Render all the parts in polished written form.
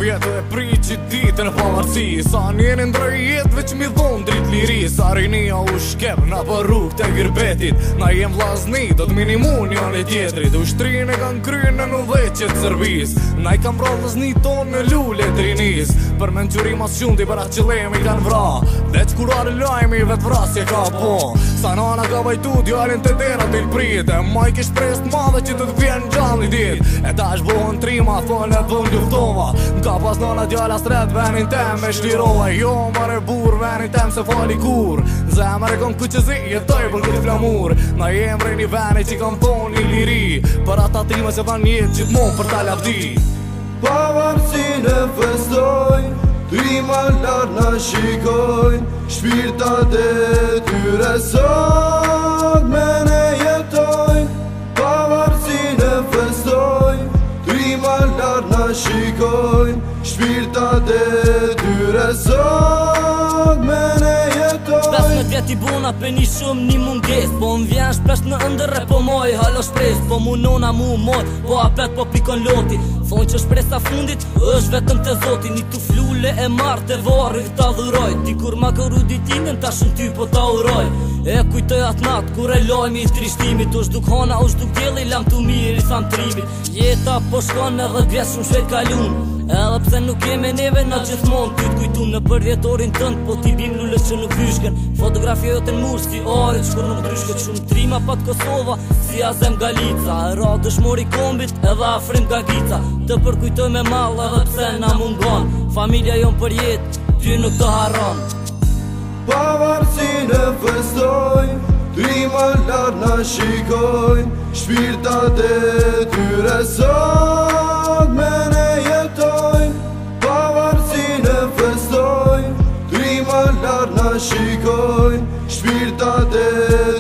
vjetë e pri që ditën e pavarësi. Sa njeni ndroj jetë veç mi dhonë drit liri. Sa rinia u shkep na për rrug të girbetit. Na jem vlazni do t'minimun janë e tjetrit. Ushtrinë e kanë krynë në udhëheqjet sërbis. Na i kam vrarë vllazni tonë në lule të rinis. Për menquri mas shumti për atë qëllemi kanë vra. Veç kur arë lajmi vetë vrasje ka po. Sa nana ka bajtu djallin të dera t'il prit. E ma i kish pres t'madhe që të t'vjen gjalli dit. E ta është bohën trima, thonë e dhën luftova. N'ka pas nana djalla stret venin tem me shlirova. Jo mare bur venin tem se fali kur. Zemër e kon kuqëzi jetoj për këtë flamur. Na jem rejni veni që kam thonë i liri. Për ata time se van jetë gjithmon për ta lavdi. Pavarësinë e festojnë, trima lartë na shikojnë. Shpirtat e tyre sot me ne jetojnë. Pavarësinë e festojnë, trima lartë na shikojnë. Shpirtat e tyre sot me ne jetojnë. 15 vjet i bona për një shumë një munges. Po më vjen shpesh në ndër e po moj halo shpres. Po mu nona mu moj, po apet po pikon loti. Thonë që shpresa fundit është vetëm të zoti. Një tu flule e marrë të varë ta dhuroj. Ti kur ma këru ditinin ta shumë ty po ta uroj. E kujtoj atë natë kur e lojmi i trishtimit. U shduk hana, u shduk djeli, lam të mirë i thamë trimit. Jeta po shkon edhe vjet shumë shvet kalun. Edhe pse nuk jeme neve na gjithmon ty t'kujtum në përvjetorin tënd. Po t'i bim lullet që nuk vyshken. Fotografia jote n'mur si arit shkur nuk dryshket. Shumë trima pat Kosova si Azem Galica. Ra dëshmori kombit edhe afrim Gagica. Të përkujtoj me mall edhe pse na mungon. Familja jon për jet, ty nuk të harron. Pavarësinë e festojnë, trima lartë na shikojnë. Shpirtat e tyre sot me ne jetojnë. Pavarësinë e festojnë, trima lartë na shikojnë. Shpirtat e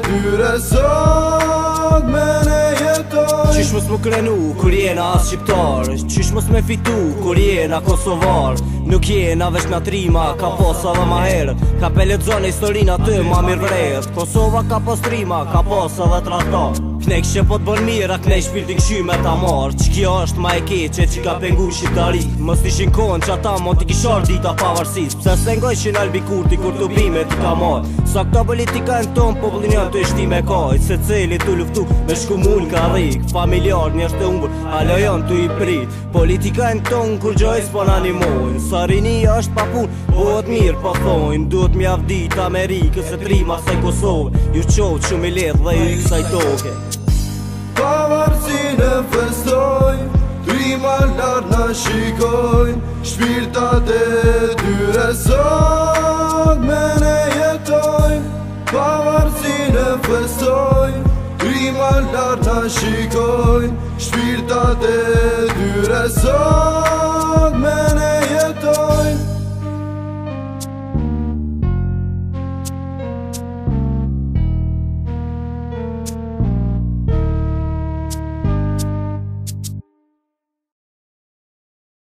tyre sot me ne jetojnë. Qysh mos më krenu kur jena as shqiptar. Qysh mos me fitu kur jena kosovar. Nuk jena veç nga trima, ka posa dhe ma herët. Ka pe lexone historina të ma mirë vrejët. Kosova ka pos trima, ka posa dhe traktar. Knek që po t'bën mirë, a knej shpirtin kshy me ta marë. Që kjo është ma e keqe që ka pengu shqiptari. Mos t'ishin kohën që ata mund t'i kishar dita pavarësis. Pse s'engoj që n'albi kurti kur t'u bime t'i ka marë. Sa këta politika në ton popullin janë të ishti me kaj. Se celi t'u luftu me shkumun ka rik. Familjar njështë të umbër, alo janë t'u i prit. Politika në ton kur gjojës po n'animojnë. Sa rinia është pa pun, bëhet mirë po thojnë. Duhet mjavdit Amerikës e trima saj Kosovë. Ju qovë shumë i ledh dhe ju i kësaj toke. Pavarësinë e festojnë, trima lartë na shikojnë. Shpirtat e tyre sot me ne jetojnë. Pavarësinë e festojnë, trima lartë na shikojnë. Shpirtat e tyre sot me